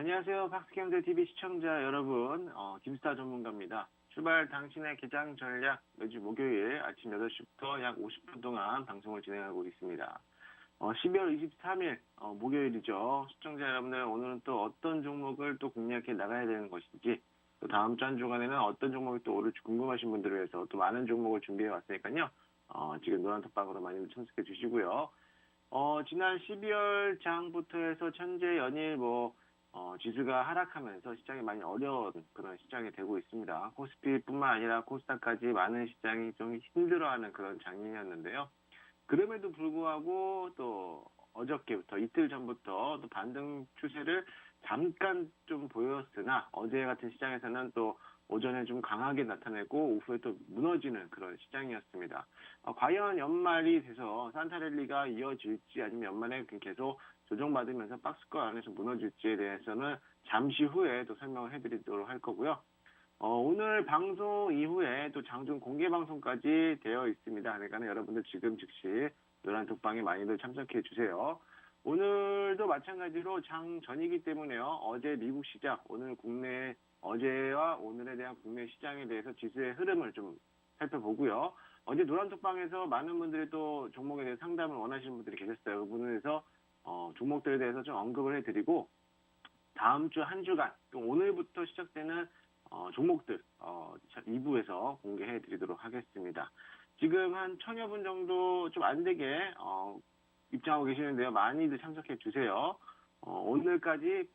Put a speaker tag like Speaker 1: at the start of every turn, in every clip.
Speaker 1: 안녕하세요. 박스경제TV 시청자 여러분. 김스타 전문가입니다. 출발 당신의 개장 전략 매주 목요일 아침 8시부터 약 50분 동안 방송을 진행하고 있습니다. 12월 23일 목요일이죠. 시청자 여러분들 오늘은 또 어떤 종목을 또 공략해 나가야 되는 것인지 또 다음 주 한 주간에는 어떤 종목이 또 오를지 궁금하신 분들을 위해서 또 많은 종목을 준비해 왔으니까요. 지금 노란톡방으로 많이 참석해 주시고요. 지난 12월 장부터 해서 현재 연일 지수가 하락하면서 시장이 많이 어려운 그런 시장이 되고 있습니다. 코스피뿐만 아니라 코스닥까지 많은 시장이 좀 힘들어하는 그런 장이었는데요. 그럼에도 불구하고 또 어저께부터 이틀 전부터 또 반등 추세를 잠깐 좀 보였으나 어제 같은 시장에서는 또 오전에 좀 강하게 나타내고 오후에 또 무너지는 그런 시장이었습니다. 과연 연말이 돼서 산타랠리가 이어질지 아니면 연말에 계속 조정받으면서 박스권 안에서 무너질지에 대해서는 잠시 후에 또 설명을 해드리도록 할 거고요. 오늘 방송 이후에 또 장중 공개 방송까지 되어 있습니다. 그러니까 여러분들 지금 즉시 노란톡방에 많이들 참석해 주세요. 오늘도 마찬가지로 장 전이기 때문에요. 어제 미국 시장, 오늘 국내 어제와 오늘에 대한 국내 시장에 대해서 지수의 흐름을 좀 살펴보고요. 어제 노란톡방에서 많은 분들이 또 종목에 대해 상담을 원하시는 분들이 계셨어요. 그 부분에서 종목들에 대해서 좀 언급을 해드리고 다음 주 한 주간 또 오늘부터 시작되는 종목들 2부에서 공개해 드리도록 하겠습니다. 지금 한 1000여 분 정도 좀 안 되게 입장하고 계시는데요. 많이들 참석해 주세요. 오늘까지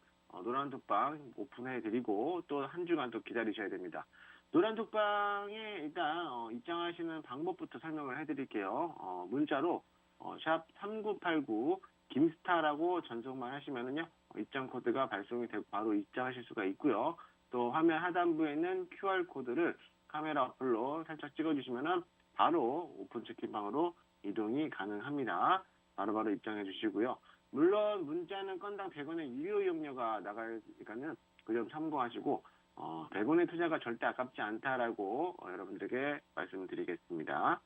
Speaker 1: 노란톡방 오픈해 드리고 또 한 주간 또 기다리셔야 됩니다. 노란톡방에 일단 입장하시는 방법부터 설명을 해 드릴게요. 문자로 샵 3989 김스타라고 전송만 하시면은요. 입장 코드가 발송이 되고 바로 입장하실 수가 있고요. 또 화면 하단부에 있는 QR코드를 카메라 어플로 살짝 찍어주시면은 바로 오픈 채팅방으로 이동이 가능합니다. 바로바로 입장해 주시고요. 물론 문자는 건당 100원의 유료 이용료가 나가니까는 그 점 참고하시고 100원의 투자가 절대 아깝지 않다라고 여러분들에게 말씀을 드리겠습니다.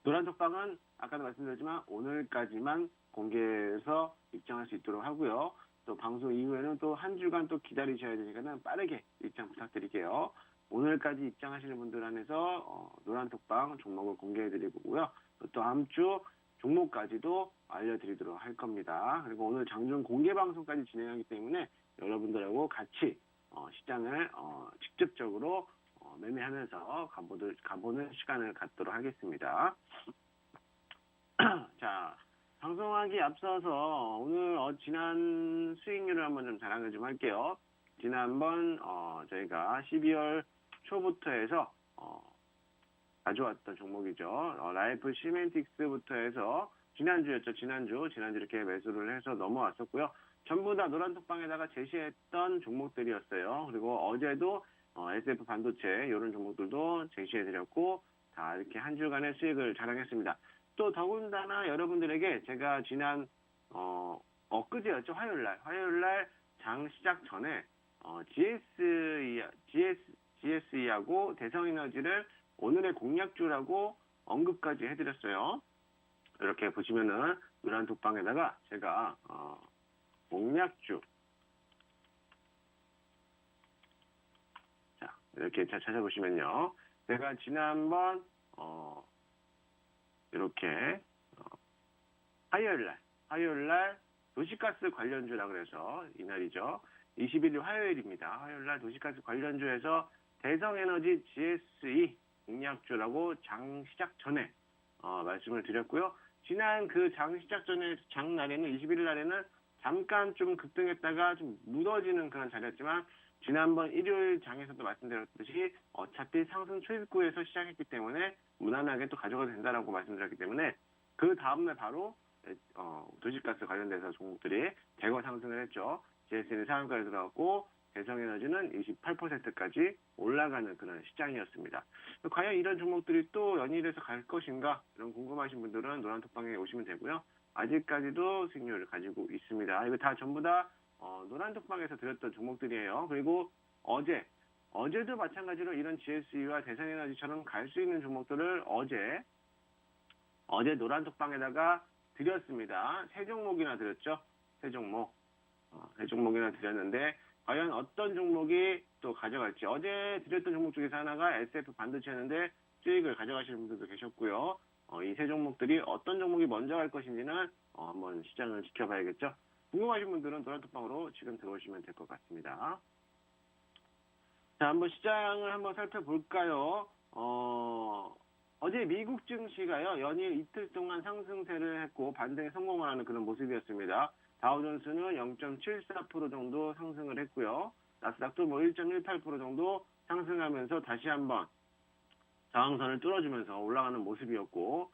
Speaker 1: 노란톡방은 아까도 말씀드렸지만 오늘까지만 공개해서 입장할 수 있도록 하고요. 또 방송 이후에는 또 한 주간 또 기다리셔야 되니까는 빠르게 입장 부탁드릴게요. 오늘까지 입장하시는 분들 안에서 노란톡방 종목을 공개해드리고요. 또 다음 주 종목까지도 알려드리도록 할 겁니다. 그리고 오늘 장중 공개 방송까지 진행하기 때문에 여러분들하고 같이 시장을 직접적으로 매매하면서 가보는 시간을 갖도록 하겠습니다. 자, 방송하기 앞서서 오늘 지난 수익률을 한번 좀 자랑을 좀 할게요. 지난번 저희가 12월 초부터 해서 가져왔던 종목이죠. 라이프 시멘틱스부터 해서 지난주 이렇게 매수를 해서 넘어왔었고요. 전부 다 노란톡방에다가 제시했던 종목들이었어요. 그리고 어제도 SF 반도체 이런 종목들도 제시해드렸고 다 이렇게 한 주간의 수익을 자랑했습니다. 또 더군다나 여러분들에게 제가 지난 엊그제였죠. 화요일날 장 시작 전에 GSE하고 대성에너지를 오늘의 공략주라고 언급까지 해드렸어요. 이렇게 보시면은 노란톡방에다가 제가 공략주 자 이렇게 잘 찾아보시면요. 제가 지난번 이렇게 화요일날 도시가스 관련주라 그래서 이날이죠. 21일 화요일입니다. 화요일날 도시가스 관련주에서 대성에너지 GSE 공략주라고 장 시작 전에 말씀을 드렸고요. 지난 그 장 시작 전에 장날에는 21일 날에는 잠깐 좀 급등했다가 좀 무너지는 그런 자리였지만 지난번 일요일 장에서도 말씀드렸듯이 어차피 상승 초입구에서 시작했기 때문에 무난하게 또 가져가도 된다라고 말씀드렸기 때문에 그 다음날 바로 도시가스 관련돼서 종목들이 대거 상승을 했죠. GS는 상한가에 들어갔고 대성에너지는 28%까지 올라가는 그런 시장이었습니다. 과연 이런 종목들이 또 연일해서 갈 것인가 이런 궁금하신 분들은 노란톡방에 오시면 되고요. 아직까지도 수익률을 가지고 있습니다. 이거 다 전부 다 노란톡방에서 드렸던 종목들이에요. 그리고 어제도 마찬가지로 이런 GSE와 대성에너지처럼 갈 수 있는 종목들을 어제 노란톡방에다가 드렸습니다. 세 종목이나 드렸죠. 세 종목. 세 종목이나 드렸는데 과연 어떤 종목이 또 가져갈지. 어제 드렸던 종목 중에서 하나가 SF 반도체였는데 수익을 가져가시는 분들도 계셨고요. 이 세 종목들이 어떤 종목이 먼저 갈 것인지는 한번 시장을 지켜봐야겠죠. 궁금하신 분들은 도라톡방으로 지금 들어오시면 될 것 같습니다. 자, 한번 시장을 한번 살펴볼까요? 어제 미국 증시가요, 연일 이틀 동안 상승세를 했고 반등에 성공을 하는 그런 모습이었습니다. 다우존스는 0.74% 정도 상승을 했고요. 나스닥도 뭐 1.18% 정도 상승하면서 다시 한번 저항선을 뚫어주면서 올라가는 모습이었고,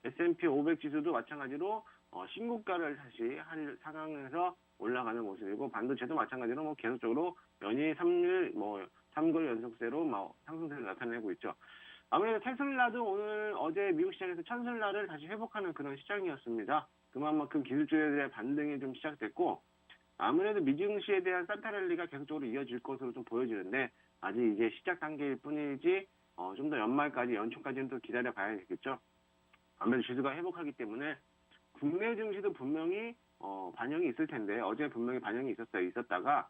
Speaker 1: S&P 500 지수도 마찬가지로 신고가를 다시 상향해서 올라가는 모습이고, 반도체도 마찬가지로 뭐 계속적으로 연일 3개월 연속세로 상승세를 나타내고 있죠. 아무래도 테슬라도 어제 미국 시장에서 천슬라를 다시 회복하는 그런 시장이었습니다. 그만큼 기술주에 대한 반등이 좀 시작됐고, 아무래도 미증시에 대한 산타랠리가 계속적으로 이어질 것으로 좀 보여지는데, 아직 이제 시작 단계일 뿐이지, 좀 더 연초까지는 또 기다려 봐야겠죠. 아무래도 지수가 회복하기 때문에, 국내 증시도 분명히, 반영이 있을 텐데, 어제 분명히 반영이 있었다가,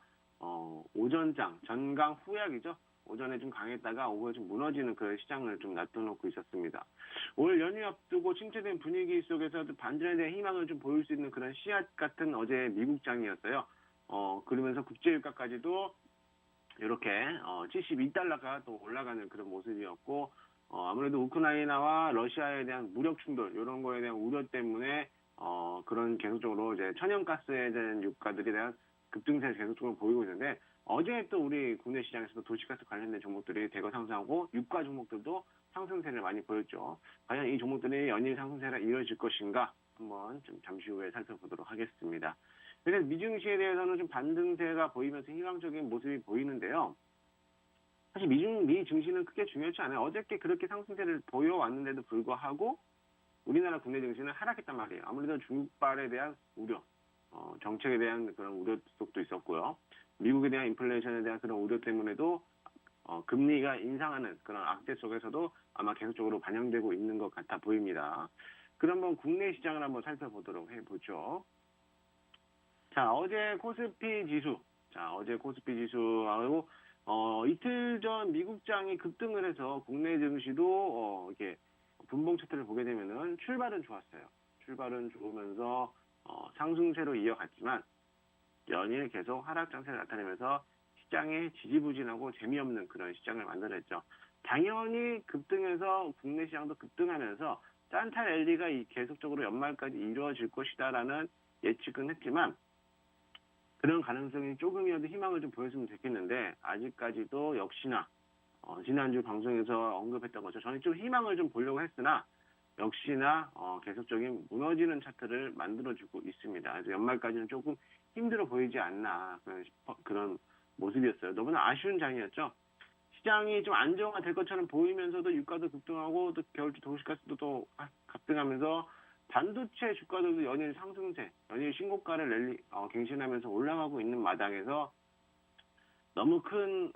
Speaker 1: 오전장, 전강 후약이죠. 오전에 좀 강했다가 오후에 좀 무너지는 그런 시장을 좀 놔둬놓고 있었습니다. 올 연휴 앞두고 침체된 분위기 속에서도 반전에 대한 희망을 좀 보일 수 있는 그런 씨앗 같은 어제 미국장이었어요. 그러면서 국제유가까지도 이렇게 72달러가 또 올라가는 그런 모습이었고, 아무래도 우크라이나와 러시아에 대한 무력 충돌 이런 거에 대한 우려 때문에 그런 계속적으로 이제 천연가스에 대한 유가들에 대한 급등세를 계속적으로 보이고 있는데, 어제 또 우리 국내 시장에서도 도시가스 관련된 종목들이 대거 상승하고 유가 종목들도 상승세를 많이 보였죠. 과연 이 종목들이 연일 상승세가 이어질 것인가 한번 좀 잠시 후에 살펴보도록 하겠습니다. 그래서 미증시에 대해서는 좀 반등세가 보이면서 희망적인 모습이 보이는데요. 사실 미 증시는 크게 중요하지 않아요. 어저께 그렇게 상승세를 보여왔는데도 불구하고 우리나라 국내 증시는 하락했단 말이에요. 아무래도 중국발에 대한 우려, 정책에 대한 그런 우려 속도 있었고요. 미국에 대한 인플레이션에 대한 그런 우려 때문에도 금리가 인상하는 그런 악재 속에서도 아마 계속적으로 반영되고 있는 것 같아 보입니다. 그럼 한번 국내 시장을 한번 살펴보도록 해보죠. 자, 어제 코스피 지수하고 이틀 전 미국장이 급등을 해서 국내 증시도 이렇게 분봉 차트를 보게 되면은 출발은 좋았어요. 출발은 좋으면서 상승세로 이어갔지만 연일 계속 하락 장세를 나타내면서 시장에 지지부진하고 재미없는 그런 시장을 만들어냈죠. 당연히 급등해서 국내 시장도 급등하면서 산타 랠리가 계속적으로 연말까지 이루어질 것이다라는 예측은 했지만 그런 가능성이 조금이라도 희망을 좀 보였으면 좋겠는데 아직까지도 역시나 지난주 방송에서 언급했던 것처럼 저는 좀 희망을 좀 보려고 했으나 역시나 계속적인 무너지는 차트를 만들어주고 있습니다. 그래서 연말까지는 조금 힘들어 보이지 않나 그런 모습이었어요. 너무나 아쉬운 장이었죠. 시장이 좀 안정화될 것처럼 보이면서도 유가도 급등하고 또 겨울주 도시가스도 또 급등하면서 반도체 주가들도 연일 상승세, 연일 신고가를 갱신하면서 올라가고 있는 마당에서 너무 큰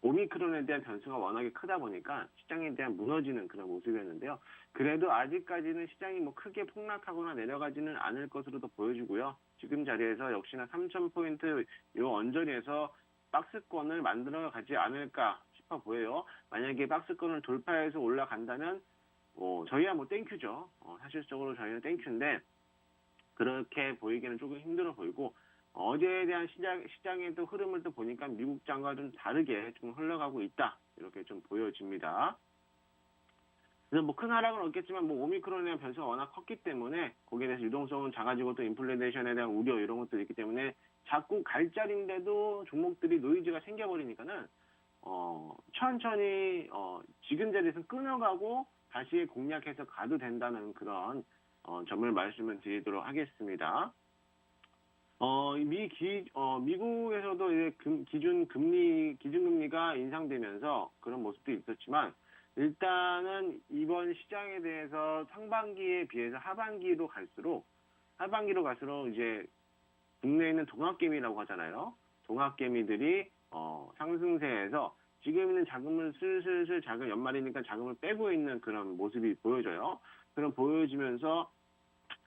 Speaker 1: 오미크론에 대한 변수가 워낙에 크다 보니까 시장에 대한 무너지는 그런 모습이었는데요. 그래도 아직까지는 시장이 뭐 크게 폭락하거나 내려가지는 않을 것으로도 보여지고요. 지금 자리에서 역시나 3,000포인트 요 언저리에서 박스권을 만들어 가지 않을까 싶어 보여요. 만약에 박스권을 돌파해서 올라간다면 저희야 뭐 땡큐죠. 사실적으로 저희는 땡큐인데 그렇게 보이기는 조금 힘들어 보이고 어제에 대한 시장의 또 흐름을 또 보니까 미국장과 좀 다르게 좀 흘러가고 있다. 이렇게 좀 보여집니다. 그래서 뭐 큰 하락은 없겠지만 뭐 오미크론에 대한 변수가 워낙 컸기 때문에 거기에 대해서 유동성은 작아지고 또 인플레이션에 대한 우려 이런 것들이 있기 때문에 자꾸 갈 자리인데도 종목들이 노이즈가 생겨버리니까는 천천히 지금 자리에서 끊어가고 다시 공략해서 가도 된다는 그런 점을 말씀을 드리도록 하겠습니다. 미국에서도 이제 기준금리가 인상되면서 그런 모습도 있었지만, 일단은 이번 시장에 대해서 상반기에 비해서 하반기로 갈수록 이제 국내에 있는 동학개미라고 하잖아요. 동학개미들이, 상승세에서 지금 있는 자금을 슬슬 연말이니까 자금을 빼고 있는 그런 모습이 보여져요. 그럼 보여지면서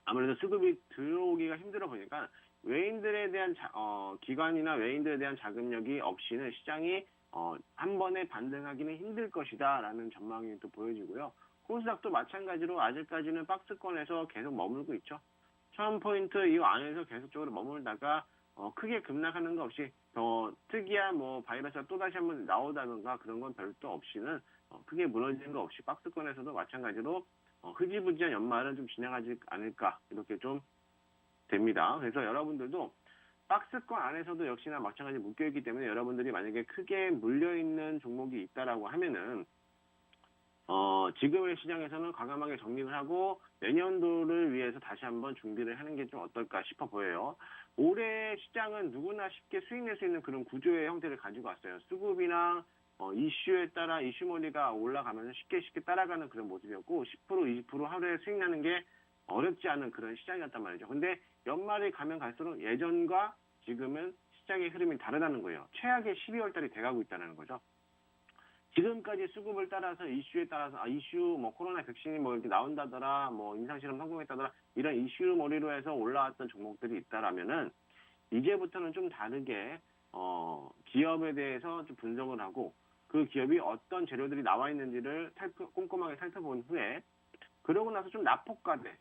Speaker 1: 아무래도 수급이 들어오기가 힘들어 보니까 외인들에 대한 기관이나 외인들에 대한 자금력이 없이는 시장이 한 번에 반등하기는 힘들 것이다라는 전망이 또 보여지고요. 코스닥도 마찬가지로 아직까지는 박스권에서 계속 머물고 있죠. 1000포인트 이 안에서 계속적으로 머물다가 크게 급락하는 거 없이 더 특이한 바이러스가 또다시 한번 나오다든가 그런 건 별도 없이는 크게 무너지는 거 없이 박스권에서도 마찬가지로 흐지부지한 연말은 좀 지나가지 않을까 이렇게 좀 됩니다. 그래서 여러분들도 박스권 안에서도 역시나 마찬가지 묶여있기 때문에 여러분들이 만약에 크게 물려있는 종목이 있다라고 하면은 지금의 시장에서는 과감하게 정리를 하고 내년도를 위해서 다시 한번 준비를 하는 게 좀 어떨까 싶어 보여요. 올해 시장은 누구나 쉽게 수익 낼 수 있는 그런 구조의 형태를 가지고 왔어요. 수급이나 이슈에 따라 이슈머리가 올라가면서 쉽게 따라가는 그런 모습이었고 10% 20% 하루에 수익 나는 게 어렵지 않은 그런 시장이었단 말이죠. 근데 연말이 가면 갈수록 예전과 지금은 시장의 흐름이 다르다는 거예요. 최악의 12월 달이 돼가고 있다는 거죠. 지금까지 수급을 따라서 이슈에 따라서 이슈 코로나 백신이 이렇게 나온다더라 임상실험 성공했다더라 이런 이슈 머리로 해서 올라왔던 종목들이 있다라면은 이제부터는 좀 다르게 기업에 대해서 좀 분석을 하고 그 기업이 어떤 재료들이 나와 있는지를 꼼꼼하게 살펴본 후에 그러고 나서 좀 낙폭과대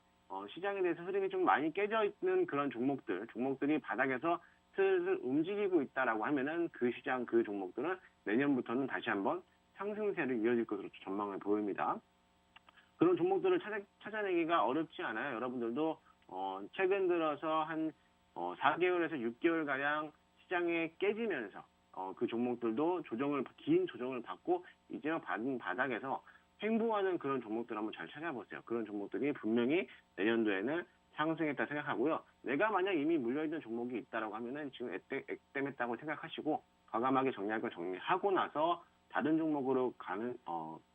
Speaker 1: 시장에 대해서 흐름이 좀 많이 깨져 있는 그런 종목들이 바닥에서 슬슬 움직이고 있다라고 하면은 그 시장 그 종목들은 내년부터는 다시 한번 상승세를 이어질 것으로 전망을 보입니다. 그런 종목들을 찾아내기가 어렵지 않아요. 여러분들도 최근 들어서 한 4개월에서 6개월가량 시장에 깨지면서 그 종목들도 긴 조정을 받고 이제 받은 바닥에서 횡보하는 그런 종목들 한번 잘 찾아보세요. 그런 종목들이 분명히 내년도에는 상승했다 생각하고요. 내가 만약 이미 물려있던 종목이 있다라고 하면은 지금 액땜했다고 생각하시고 과감하게 정리할 걸 정리하고 나서 다른 종목으로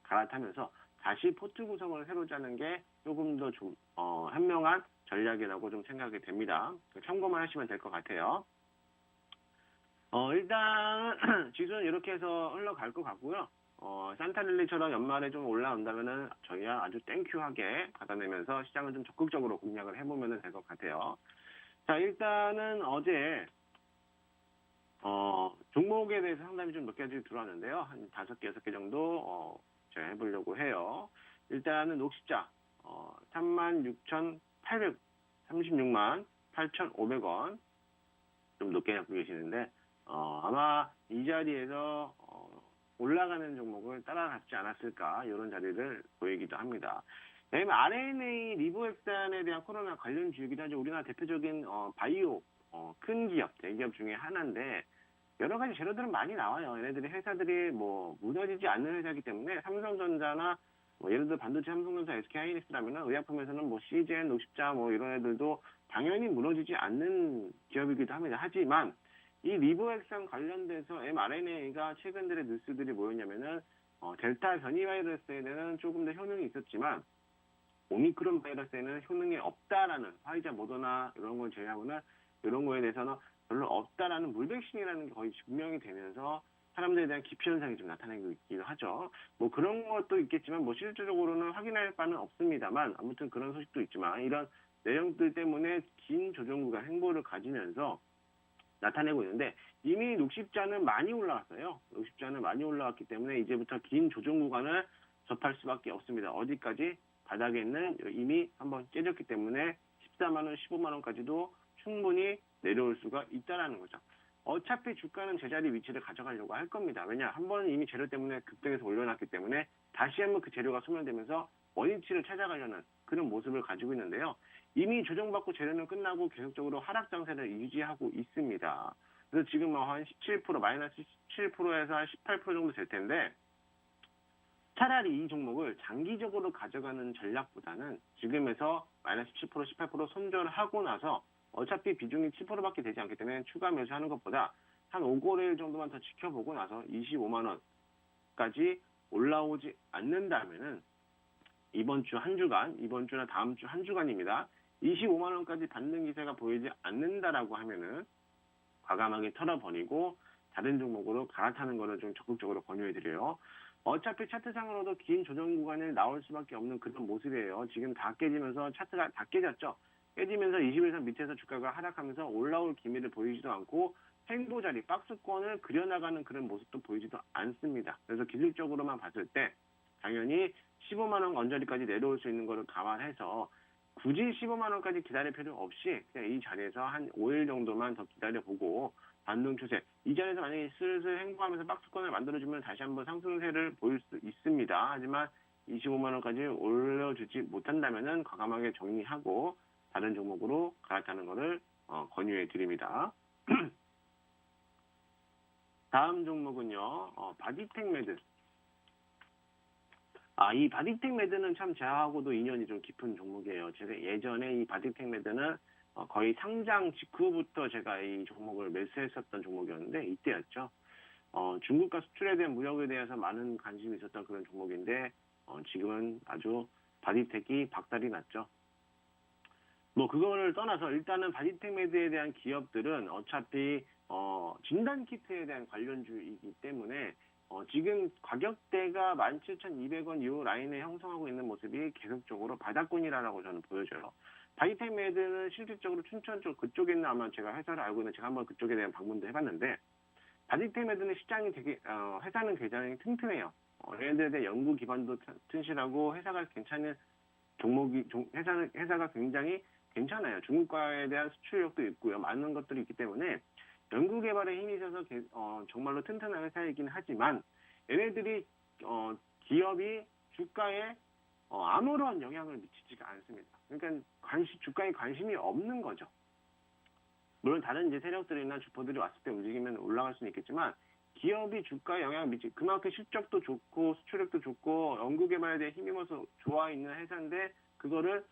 Speaker 1: 갈아타면서 다시 포트 구성을 새로 짜는 게 조금 더 현명한 전략이라고 좀 생각이 됩니다. 참고만 하시면 될 것 같아요. 일단 지수는 이렇게 해서 흘러갈 것 같고요. 산타릴리처럼 연말에 좀 올라온다면은 저희야 아주 땡큐하게 받아내면서 시장을 좀 적극적으로 공략을 해보면 될 것 같아요. 자, 일단은 어제 종목에 대해서 상담이 좀 몇 가지 들어왔는데요. 한 5개, 6개 정도 제가 해보려고 해요. 일단은 녹십자 36만 8,500원 좀 높게 잡고 계시는데 아마 이 자리에서 올라가는 종목을 따라잡지 않았을까 이런 자리를 보이기도 합니다. 왜냐면 RNA 리보엑산에 대한 코로나 관련 주이기도 하죠. 우리나라 대표적인 바이오 큰 기업, 대기업 중에 하나인데 여러 가지 재료들은 많이 나와요. 얘네들이 회사들이 무너지지 않는 회사이기 때문에 삼성전자나 예를 들어 반도체 삼성전자, SK하이닉스라면 의약품에서는 CGN, 녹십자 이런 애들도 당연히 무너지지 않는 기업이기도 합니다. 하지만 이 리보엑산 관련돼서 mRNA가 최근 들의 뉴스들이 뭐였냐면은 델타 변이 바이러스에는 조금 더 효능이 있었지만 오미크론 바이러스에는 효능이 없다라는 화이자, 모더나 이런 걸 제외하고는 이런 거에 대해서는 별로 없다라는 물백신이라는 게 거의 증명이 되면서 사람들에 대한 기피 현상이 좀 나타나고 있기도 하죠. 그런 것도 있겠지만 실질적으로는 확인할 바는 없습니다만 아무튼 그런 소식도 있지만 이런 내용들 때문에 긴 조정 구간 행보를 가지면서 나타내고 있는데 이미 녹십자는 많이 올라왔어요. 녹십자는 많이 올라왔기 때문에 이제부터 긴 조정 구간을 접할 수밖에 없습니다. 어디까지? 바닥에 있는 이미 한번 깨졌기 때문에 14만 원, 15만 원까지도 충분히 내려올 수가 있다라는 거죠. 어차피 주가는 제자리 위치를 가져가려고 할 겁니다. 왜냐? 한번 이미 재료 때문에 급등해서 올려놨기 때문에 다시 한번 그 재료가 소멸되면서 원위치를 찾아가려는 그런 모습을 가지고 있는데요. 이미 조정받고 재료는 끝나고 계속적으로 하락 장세를 유지하고 있습니다. 그래서 지금 한 17%, 마이너스 17%에서 한 18% 정도 될 텐데 차라리 이 종목을 장기적으로 가져가는 전략보다는 지금에서 마이너스 17%, 18% 손절하고 나서 어차피 비중이 7%밖에 되지 않기 때문에 추가 매수하는 것보다 한 5거래일 정도만 더 지켜보고 나서 25만 원까지 올라오지 않는다면은 이번 주 한 주간, 이번 주나 다음 주 한 주간입니다. 25만 원까지 받는 기세가 보이지 않는다라고 하면은 과감하게 털어버리고 다른 종목으로 갈아타는 거를 좀 적극적으로 권유해드려요. 어차피 차트상으로도 긴 조정 구간을 나올 수밖에 없는 그런 모습이에요. 지금 다 깨지면서 차트가 다 깨졌죠. 깨지면서 21선 밑에서 주가가 하락하면서 올라올 기미를 보이지도 않고 횡보 자리, 박스권을 그려나가는 그런 모습도 보이지도 않습니다. 그래서 기술적으로만 봤을 때 당연히 15만 원 언저리까지 내려올 수 있는 거를 감안해서 굳이 15만 원까지 기다릴 필요 없이 그냥 이 자리에서 한 5일 정도만 더 기다려보고 반등 추세. 이 자리에서 만약에 슬슬 횡보하면서 박스권을 만들어주면 다시 한번 상승세를 보일 수 있습니다. 하지만 25만 원까지 올려주지 못한다면은 과감하게 정리하고 다른 종목으로 갈아타는 것을 권유해 드립니다. 다음 종목은요, 바디텍 매드. 이 바디텍 매드는 참 저하고도 인연이 좀 깊은 종목이에요. 제가 예전에 이 바디텍 매드는 거의 상장 직후부터 제가 이 종목을 매수했었던 종목이었는데, 이때였죠. 중국과 수출에 대한 무역에 대해서 많은 관심이 있었던 그런 종목인데, 지금은 아주 바디텍이 박살이 났죠. 뭐 그거를 떠나서 일단은 바디텍 매드에 대한 기업들은 어차피 진단 키트에 대한 관련주이기 때문에 지금 가격대가 17,200원 이 라인에 형성하고 있는 모습이 계속적으로 바닥권이라고 저는 보여져요. 바디텍 매드는 실질적으로 춘천 쪽 그쪽에 있는 아마 제가 회사를 알고 있는 제가 한번 그쪽에 대한 방문도 해봤는데 바디텍 매드는 시장이 되게 회사는 굉장히 튼튼해요. 얘네들에 대한 연구 기반도 튼실하고 회사가 괜찮은 종목이 회사가 굉장히 괜찮아요. 중국과에 대한 수출력도 있고요. 많은 것들이 있기 때문에 연구개발에 힘이 있어서 정말로 튼튼한 회사이긴 하지만 얘네들이 기업이 주가에 아무런 영향을 미치지가 않습니다. 그러니까 주가에 관심이 없는 거죠. 물론 다른 이제 세력들이나 주포들이 왔을 때 움직이면 올라갈 수는 있겠지만 기업이 주가에 영향을 미치고 그만큼 실적도 좋고 수출력도 좋고 연구개발에 대해 힘입어서 좋아 있는 회사인데 그거를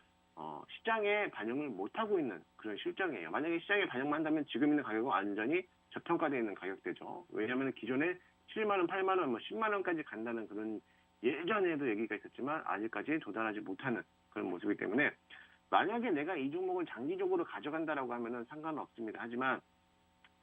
Speaker 1: 시장에 반영을 못하고 있는 그런 실정이에요. 만약에 시장에 반영만 한다면 지금 있는 가격은 완전히 저평가되어 있는 가격대죠. 왜냐하면 기존에 7만 원, 8만 원, 10만 원까지 간다는 그런 예전에도 얘기가 있었지만 아직까지 도달하지 못하는 그런 모습이기 때문에 만약에 내가 이 종목을 장기적으로 가져간다라고 하면은 상관은 없습니다. 하지만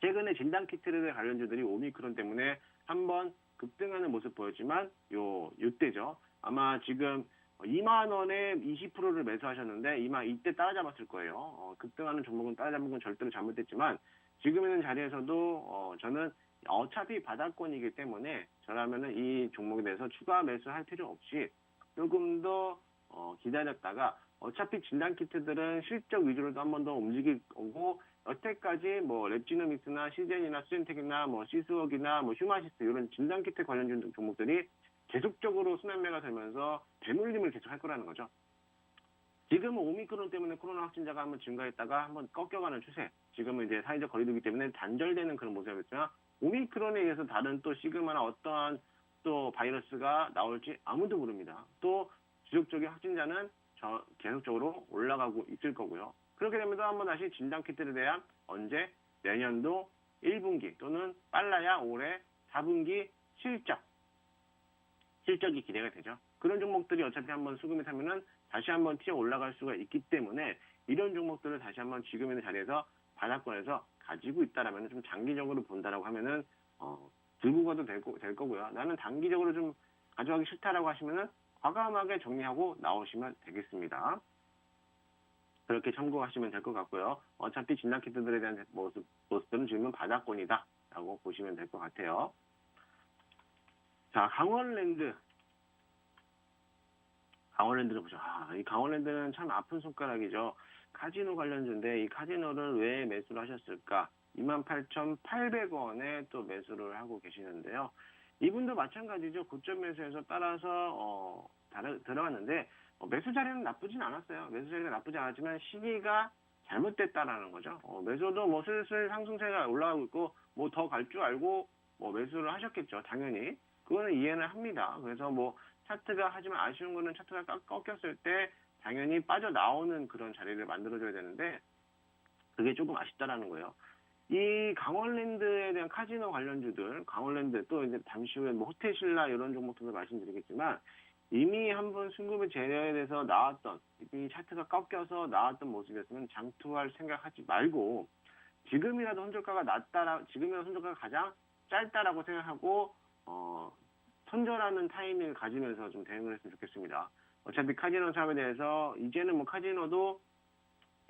Speaker 1: 최근에 진단키트에 관련주들이 오미크론 때문에 한번 급등하는 모습 보였지만 요때죠. 아마 지금 2만 원에 20%를 매수하셨는데 이때 따라잡았을 거예요. 급등하는 종목은 따라잡은 건 절대로 잘못됐지만 지금 있는 자리에서도 저는 어차피 바닥권이기 때문에 저라면은 이 종목에 대해서 추가 매수할 필요 없이 조금 더 기다렸다가 어차피 진단키트들은 실적 위주로 한 번 더 움직일 거고 여태까지 뭐 랩지노믹스나 시젠이나 수젠텍이나 뭐 시스웍이나 뭐 휴마시스 이런 진단키트 관련 종목들이 계속적으로 순환매가 되면서 대물림을 계속 할 거라는 거죠. 지금은 오미크론 때문에 코로나 확진자가 한번 증가했다가 한번 꺾여가는 추세. 지금은 이제 사회적 거리두기 때문에 단절되는 그런 모습이었지만 오미크론에 의해서 다른 또 시그마나 어떠한 또 바이러스가 나올지 아무도 모릅니다. 또 지속적인 확진자는 계속적으로 올라가고 있을 거고요. 그렇게 되면 또 한번 다시 진단키트에 대한 언제 내년도 1분기 또는 빨라야 올해 4분기 실적이 기대가 되죠. 그런 종목들이 어차피 한번 수급이 타면은 다시 한번 튀어 올라갈 수가 있기 때문에 이런 종목들을 다시 한번 지금 있는 자리에서 바닥권에서 가지고 있다라면 좀 장기적으로 본다라고 하면은 들고 가도 될 거고요. 나는 단기적으로 좀 가져가기 싫다라고 하시면은 과감하게 정리하고 나오시면 되겠습니다. 그렇게 참고하시면 될 것 같고요. 어차피 진단키트들에 대한 모습들은 지금은 바닥권이다라고 보시면 될 것 같아요. 자, 강원랜드를 보죠. 이 강원랜드는 참 아픈 손가락이죠. 카지노 관련주인데 이 카지노를 왜 매수를 하셨을까? 28,800원에 또 매수를 하고 계시는데요. 이분도 마찬가지죠. 고점 매수에서 따라서 들어갔는데 매수 자리는 나쁘진 않았어요. 매수 자리가 나쁘지 않았지만 시기가 잘못됐다라는 거죠. 매수도 뭐 슬슬 상승세가 올라가고 있고 뭐 더 갈 줄 알고 뭐 매수를 하셨겠죠. 당연히. 그거는 이해는 합니다. 그래서 뭐 차트가 하지만 아쉬운 거는 차트가 꺾였을 때 당연히 빠져나오는 그런 자리를 만들어줘야 되는데 그게 조금 아쉽다라는 거예요. 이 강원랜드에 대한 카지노 관련주들, 강원랜드 또 이제 잠시 후에 뭐 호텔신라 이런 종목들도 말씀드리겠지만 이미 한번 순금의 재료에대해서 나왔던 이 차트가 꺾여서 나왔던 모습이었으면 장투할 생각하지 말고 지금이라도 손절가가 가장 짧다라고 생각하고 선절하는 타이밍을 가지면서 좀 대응을 했으면 좋겠습니다. 어차피 카지노 사업에 대해서 이제는 뭐 카지노도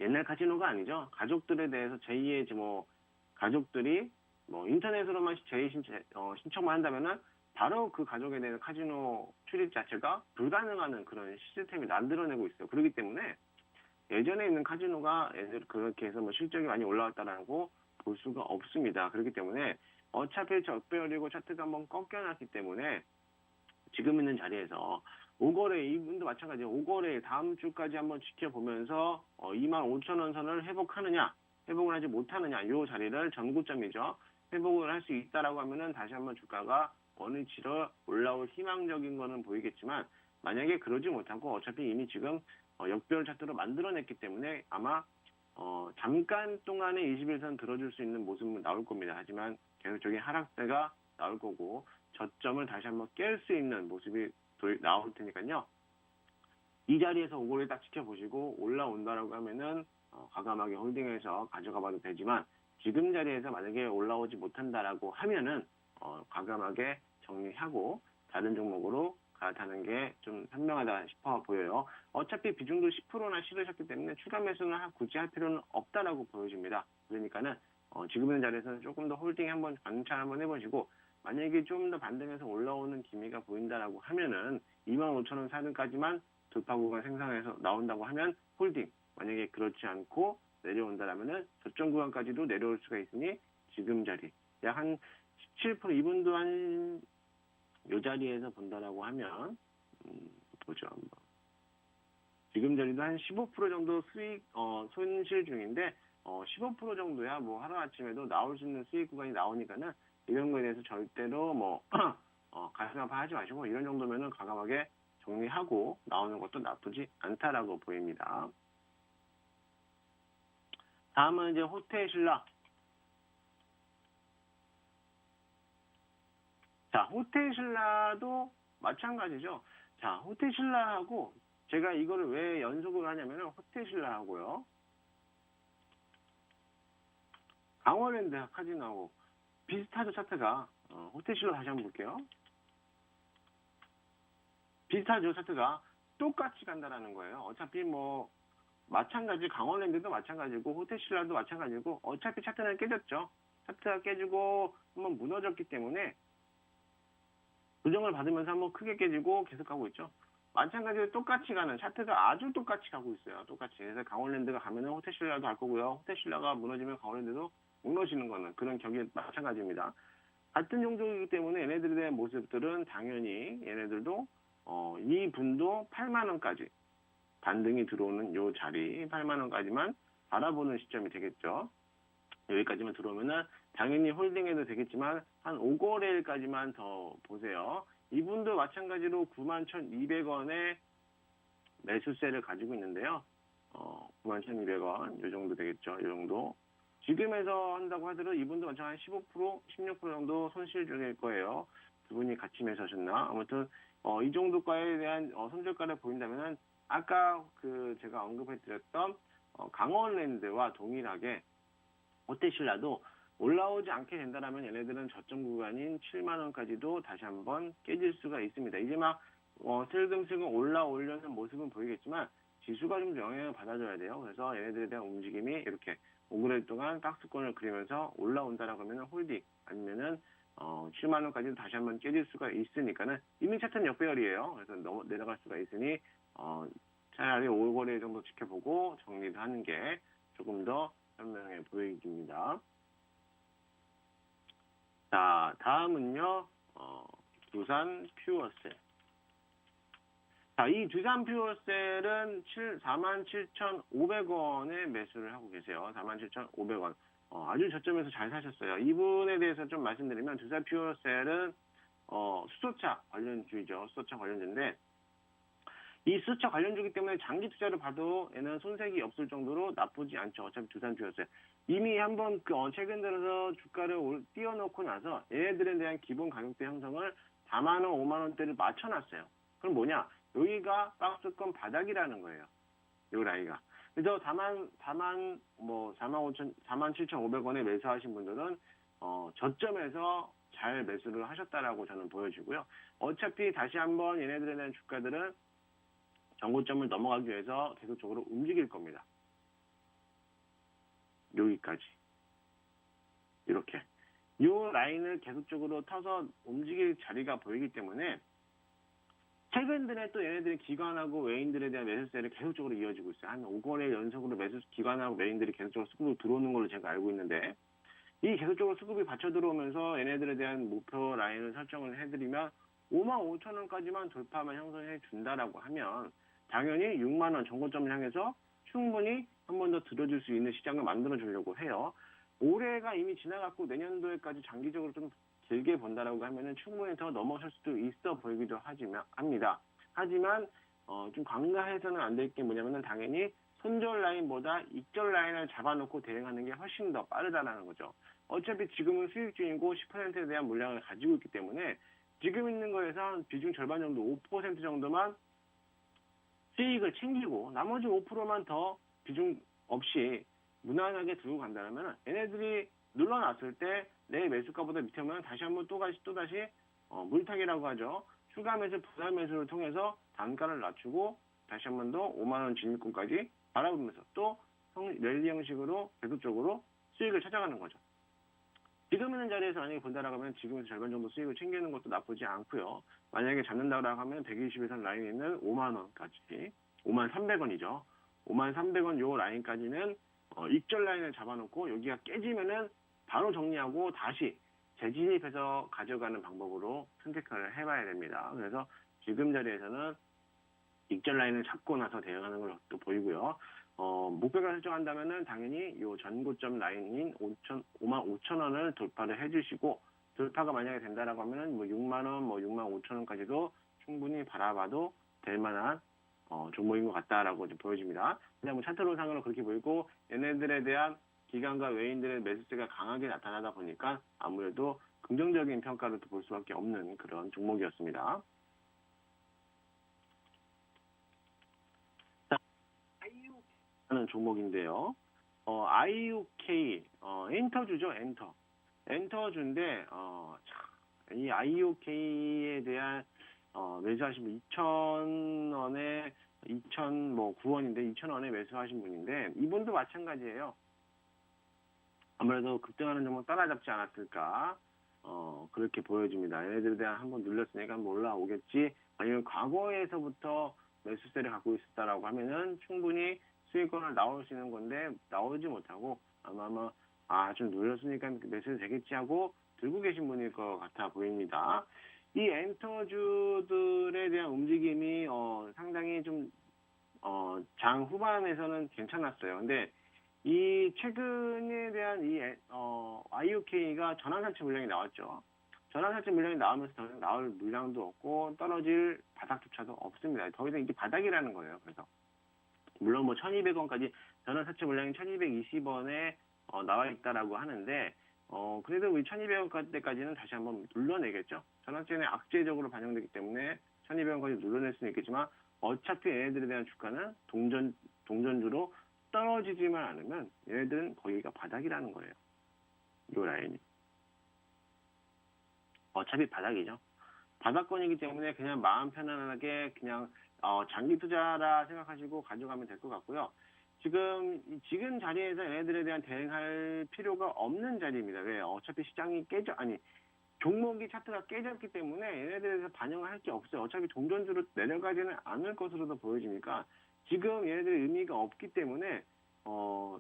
Speaker 1: 옛날 카지노가 아니죠. 가족들에 대해서 제2의 뭐 가족들이 뭐 인터넷으로만 제의 신청만 한다면은 바로 그 가족에 대해서 카지노 출입 자체가 불가능한 그런 시스템이 만들어내고 있어요. 그렇기 때문에 예전에 있는 카지노가 그렇게 해서 뭐 실적이 많이 올라왔다라고 볼 수가 없습니다. 그렇기 때문에 어차피 적배열이고 차트가 한번 꺾여놨기 때문에 지금 있는 자리에서 5거래 이분도 마찬가지예요. 5거래 다음 주까지 한번 지켜보면서 25,000원 선을 회복하느냐 회복을 하지 못하느냐 이 자리를 전고점이죠. 회복을 할 수 있다라고 하면은 다시 한번 주가가 원위치로 올라올 희망적인 거는 보이겠지만 만약에 그러지 못하고 어차피 이미 지금 역별 차트로 만들어냈기 때문에 아마 잠깐 동안에 21선 들어줄 수 있는 모습은 나올 겁니다. 하지만 계속적인 하락세가 나올 거고 저점을 다시 한번 깰 수 있는 모습이 나올 테니까요. 이 자리에서 5거래 딱 지켜보시고 올라온다라고 하면은 과감하게 홀딩해서 가져가 봐도 되지만 지금 자리에서 만약에 올라오지 못한다라고 하면은 과감하게 정리하고 다른 종목으로 갈아타는 게 좀 현명하다 싶어 보여요. 어차피 비중도 10%나 실으셨기 때문에 추가 매수는 굳이 할 필요는 없다라고 보여집니다. 그러니까는 지금 있는 자리에서는 조금 더 홀딩 한번 관찰 한번 해보시고 만약에 좀 더 반등해서 올라오는 기미가 보인다라고 하면은 25,000원 사는까지만 돌파 구간 생성해서 나온다고 하면 홀딩. 만약에 그렇지 않고 내려온다라면은 저점 구간까지도 내려올 수가 있으니 지금 자리 약 한 17% 이분도 한 요 자리에서 본다라고 하면 보죠. 지금 자리도 한 15% 정도 수익 손실 중인데 15% 정도야 뭐 하루 아침에도 나올 수 있는 수익 구간이 나오니까는 이런 거에 대해서 절대로 뭐 가슴 아파하지 마시고 이런 정도면은 과감하게 정리하고 나오는 것도 나쁘지 않다라고 보입니다. 다음은 이제 호텔신라. 자, 호텔신라도 마찬가지죠. 자, 호텔신라하고 제가 이거를 왜 연속으로 하냐면은 호텔신라하고요. 강원랜드 카지노하고 비슷하죠, 차트가. 호텔신라 다시 한번 볼게요. 비슷하죠, 차트가. 똑같이 간다라는 거예요. 어차피 뭐 마찬가지 강원랜드도 마찬가지고 호텔신라도 마찬가지고 어차피 차트는 깨졌죠. 차트가 깨지고 한번 무너졌기 때문에 조정을 받으면서 한번 크게 깨지고 계속 가고 있죠. 마찬가지로 똑같이 가는 차트가 아주 똑같이 가고 있어요. 똑같이. 그래서 강원랜드가 가면은 호텔신라도 갈 거고요. 호텔신라가 무너지면 강원랜드도 무너지는 거는 그런 격이 마찬가지입니다. 같은 종족이기 때문에 얘네들에 대한 모습들은 당연히 얘네들도 이 분도 8만 원까지 반등이 들어오는 요 자리 8만 원까지만 바라보는 시점이 되겠죠. 여기까지만 들어오면은 당연히 홀딩해도 되겠지만 한 5거래일까지만 더 보세요. 이분도 마찬가지로 91,200원의 매수세를 가지고 있는데요. 91,200원 이 정도 되겠죠. 이 정도. 지금에서 한다고 하더라도 이분도 마찬가지로 15%, 16% 정도 손실 중일 거예요. 두 분이 같이 매수하셨나? 아무튼 이 정도가에 대한 손절가를 보인다면은 아까 제가 언급해드렸던 강원랜드와 동일하게 호텔신라도 올라오지 않게 된다면 얘네들은 저점 구간인 7만 원까지도 다시 한번 깨질 수가 있습니다. 이제 막 슬금슬금 올라오려는 모습은 보이겠지만 지수가 좀 영향을 받아줘야 돼요. 그래서 얘네들에 대한 움직임이 이렇게 5개월 동안 박스권을 그리면서 올라온다라고 하면 홀딩 아니면은 7만 원까지도 다시 한번 깨질 수가 있으니까는 이미 차트는 역배열이에요. 그래서 내려갈 수가 있으니 차라리 5거래 정도 지켜보고 정리를 하는 게 조금 더 현명해 보입니다. 자, 다음은요, 두산 퓨어셀. 자, 이 두산 퓨어셀은 47,500원에 매수를 하고 계세요. 47,500원. 아주 저점에서 잘 사셨어요. 이분에 대해서 좀 말씀드리면 두산 퓨어셀은 수소차 관련주이죠. 수소차 관련주인데 이 수소차 관련주기 때문에 장기 투자를 봐도 얘는 손색이 없을 정도로 나쁘지 않죠. 어차피 두산 퓨어셀. 이미 한번 최근 들어서 주가를 띄워놓고 나서 얘네들에 대한 기본 가격대 형성을 4만 원, 5만 원대를 맞춰놨어요. 그럼 뭐냐? 여기가 박스권 바닥이라는 거예요. 요 라이가. 그래서 47,500원에 매수하신 분들은 저점에서 잘 매수를 하셨다라고 저는 보여지고요. 어차피 다시 한번 얘네들에 대한 주가들은 정고점을 넘어가기 위해서 계속적으로 움직일 겁니다. 여기까지. 이렇게. 이 라인을 계속적으로 터서 움직일 자리가 보이기 때문에 최근 들에 또 얘네들이 기관하고 외인들에 대한 매수세를 계속적으로 이어지고 있어요. 한 5거래 연속으로 기관하고 외인들이 계속적으로 수급이 들어오는 걸로 제가 알고 있는데, 이 계속적으로 수급이 받쳐 들어오면서 얘네들에 대한 목표 라인을 설정을 해드리면 55,000원까지만 돌파만 형성해 준다라고 하면 당연히 6만원 정고점을 향해서 충분히 한 번 더 들어줄 수 있는 시장을 만들어 주려고 해요. 올해가 이미 지나갔고 내년도에까지 장기적으로 좀 길게 본다라고 하면은 충분히 더 넘어설 수도 있어 보이기도 합니다. 하지만 좀 간과해서는 안 될 게 뭐냐면은 당연히 손절 라인보다 익절 라인을 잡아놓고 대응하는 게 훨씬 더 빠르다라는 거죠. 어차피 지금은 수익 중이고 10%에 대한 물량을 가지고 있기 때문에 지금 있는 거에서 한 비중 절반 정도 5% 정도만 수익을 챙기고 나머지 5%만 더 비중 없이 무난하게 두고 간다면 얘네들이 눌러놨을 때 내 매수가보다 밑에 오면 다시 한번 또다시 물타기라고 하죠. 추가 매수, 부담 매수를 통해서 단가를 낮추고 다시 한번 더 5만원 진입권까지 바라보면서 또 랠리 형식으로 계속적으로 수익을 찾아가는 거죠. 지금 있는 자리에서 만약에 본다라고 하면 지금에서 절반 정도 수익을 챙기는 것도 나쁘지 않고요. 만약에 잡는다라고 하면 120에선 라인에 있는 5만원까지 5300원이죠. 5300원 요 라인까지는 익절 라인을 잡아놓고 여기가 깨지면은 바로 정리하고 다시 재진입해서 가져가는 방법으로 선택을 해봐야 됩니다. 그래서 지금 자리에서는 익절 라인을 잡고 나서 대응하는 걸 또 보이고요. 목표가 설정한다면은 당연히 이 전고점 라인인 55,000원을 돌파를 해주시고 돌파가 만약에 된다라고 하면은 뭐 6만원, 뭐 65,000원까지도 충분히 바라봐도 될 만한 종목인 것 같다라고 이제 보여집니다. 그냥 뭐 차트로상으로 그렇게 보이고 얘네들에 대한 기관과 외인들의 매수세가 강하게 나타나다 보니까 아무래도 긍정적인 평가를 볼 수밖에 없는 그런 종목이었습니다. 자, IUK라는 종목인데요. IUK 엔터주죠, 엔터주인데 이 IUK에 대한 매수하신 분 2,000원에 2,009원인데 2,000원에 매수하신 분인데 이분도 마찬가지예요. 아무래도 급등하는 종목 따라잡지 않았을까 그렇게 보여집니다. 얘네들에 대한 한번 눌렸으니까 한번 올라오겠지 아니면 과거에서부터 매수세를 갖고 있었다라고 하면은 충분히 수익권을 나올 수 있는 건데 나오지 못하고 아마 좀 눌렸으니까 매수해도 되겠지 하고 들고 계신 분일 것 같아 보입니다. 이 엔터주들에 대한 움직임이 상당히 좀 장 후반에서는 괜찮았어요. 근데 이 최근에 대한 이 IUK가 전환사채 물량이 나왔죠. 전환사채 물량이 나오면서 더 이상 나올 물량도 없고 떨어질 바닥조차도 없습니다. 더 이상 이게 바닥이라는 거예요. 그래서 물론 뭐 1,200원까지 전환사채 물량이 1,220원에 나와 있다라고 하는데 그래도 우리 1,200원까지는 다시 한번 눌러내겠죠. 전환사채는 악재적으로 반영되기 때문에 1,200원까지 눌러낼 수는 있겠지만 어차피 얘네들에 대한 주가는 동전주로 떨어지지만 않으면 얘네들은 거기가 바닥이라는 거예요. 이 라인이. 어차피 바닥이죠. 바닥권이기 때문에 그냥 마음 편안하게 그냥 장기 투자라 생각하시고 가져가면 될 것 같고요. 지금 자리에서 얘네들에 대한 대응할 필요가 없는 자리입니다. 왜? 어차피 시장이 종목이 차트가 깨졌기 때문에 얘네들에서 반영을 할 게 없어요. 어차피 동전주로 내려가지는 않을 것으로도 보여지니까 지금 얘네들의 의미가 없기 때문에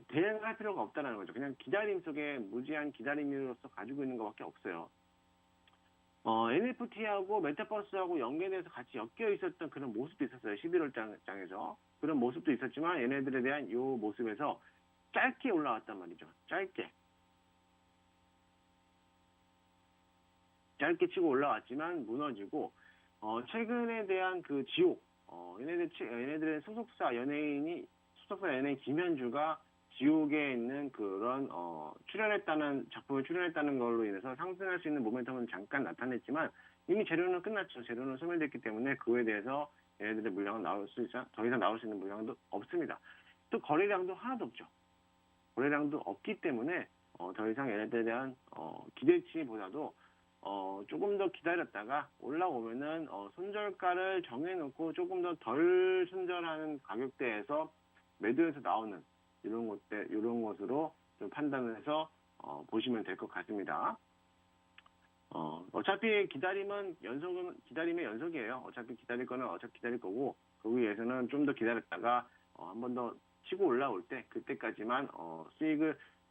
Speaker 1: 대응할 필요가 없다는 거죠. 그냥 기다림 속에 무지한 기다림으로서 가지고 있는 것밖에 없어요. NFT하고 메타버스하고 연계돼서 같이 엮여 있었던 그런 모습도 있었어요. 11월 장에서. 그런 모습도 있었지만 얘네들에 대한 이 모습에서 짧게 올라왔단 말이죠. 짧게 치고 올라왔지만 무너지고 최근에 대한 그 지옥 얘네들의 소속사 연예인 김현주가 지옥에 있는 그런 작품을 출연했다는 걸로 인해서 상승할 수 있는 모멘텀은 잠깐 나타냈지만 이미 재료는 끝났죠. 재료는 소멸됐기 때문에 그에 대해서 얘네들의 물량은 더 이상 나올 수 있는 물량도 없습니다. 또 거래량도 하나도 없죠. 거래량도 없기 때문에 더 이상 얘네들에 대한 기대치보다도 조금 더 기다렸다가 올라오면은 손절가를 정해놓고 조금 더 덜 손절하는 가격대에서 매도해서 나오는 이런 것으로 좀 판단을 해서 보시면 될 것 같습니다. 어차피 기다리면 연속이에요. 어차피 기다릴 거는 어차피 기다릴 거고, 그 위에서는 좀 더 기다렸다가, 한 번 더 치고 올라올 때, 그때까지만,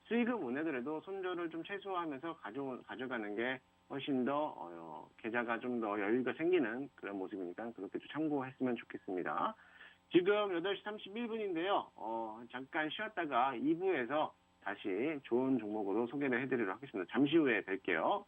Speaker 1: 수익은 못 내더라도 손절을 좀 최소화하면서 가져가는 게 훨씬 더, 계좌가 좀 더 여유가 생기는 그런 모습이니까 그렇게 좀 참고했으면 좋겠습니다. 지금 8시 31분인데요. 잠깐 쉬었다가 2부에서 다시 좋은 종목으로 소개를 해드리도록 하겠습니다. 잠시 후에 뵐게요.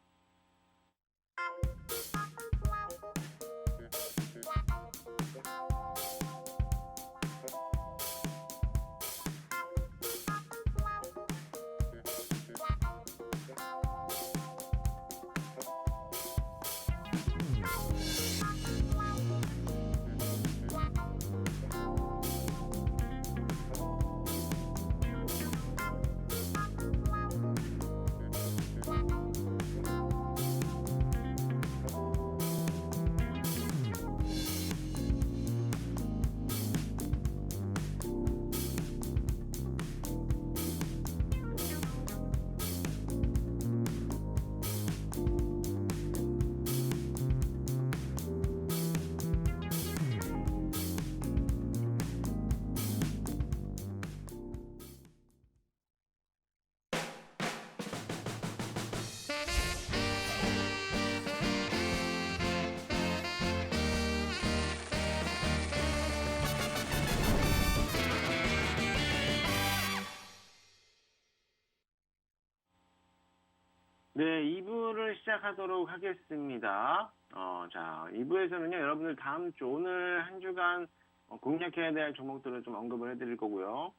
Speaker 1: 네, 2부를 시작하도록 하겠습니다. 자, 2부에서는요, 여러분들 다음 주, 오늘 한 주간 공략해야 될 종목들을 좀 언급을 해드릴 거고요.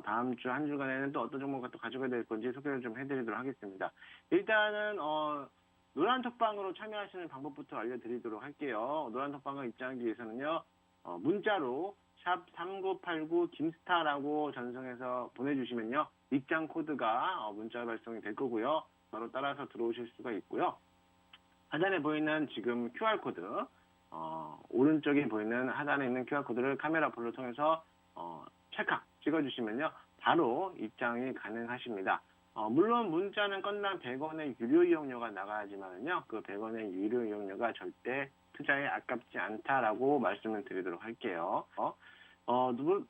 Speaker 1: 다음 주 한 주간에는 또 어떤 종목을 또 가져가야 될 건지 소개를 좀 해드리도록 하겠습니다. 일단은, 노란톡방으로 참여하시는 방법부터 알려드리도록 할게요. 노란톡방을 입장하기 위해서는요, 문자로 샵 3989 김스타라고 전송해서 보내주시면요, 입장 코드가 문자 발송이 될 거고요. 바로 따라서 들어오실 수가 있고요. 하단에 보이는 지금 QR코드, 오른쪽에 보이는 하단에 있는 QR코드를 카메라 불로 통해서 찰칵 찍어주시면요, 바로 입장이 가능하십니다. 물론 문자는 건당 100원의 유료 이용료가 나가야지만요, 그 100원의 유료 이용료가 절대 투자에 아깝지 않다라고 말씀을 드리도록 할게요.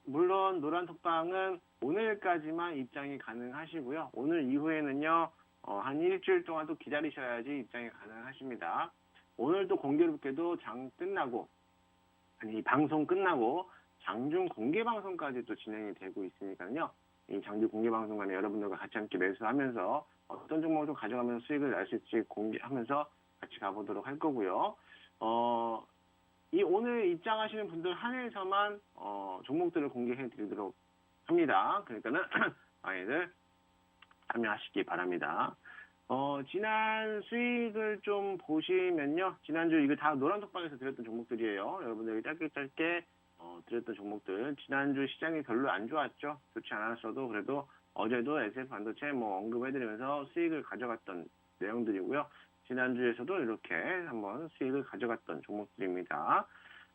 Speaker 1: 물론 노란톡방은 오늘까지만 입장이 가능하시고요. 오늘 이후에는요, 한 일주일 동안 또 기다리셔야지 입장이 가능하십니다. 오늘도 공교롭게도 방송 끝나고 장중 공개 방송까지 또 진행이 되고 있으니까요. 이 장중 공개 방송간에 여러분들과 같이 함께 매수하면서 어떤 종목을 좀 가져가면서 수익을 낼 수 있을지 공개하면서 같이 가보도록 할 거고요. 이 오늘 입장하시는 분들 한해서만 종목들을 공개해 드리도록 합니다. 그러니까는 많이들 참여하시기 바랍니다. 지난 수익을 좀 보시면요. 지난주 이거 다 노란톡방에서 드렸던 종목들이에요. 여러분들이 짧게 드렸던 종목들. 지난주 시장이 별로 안 좋았죠. 좋지 않았어도 그래도 어제도 SF 반도체 언급해드리면서 수익을 가져갔던 내용들이고요. 지난주에서도 이렇게 한번 수익을 가져갔던 종목들입니다.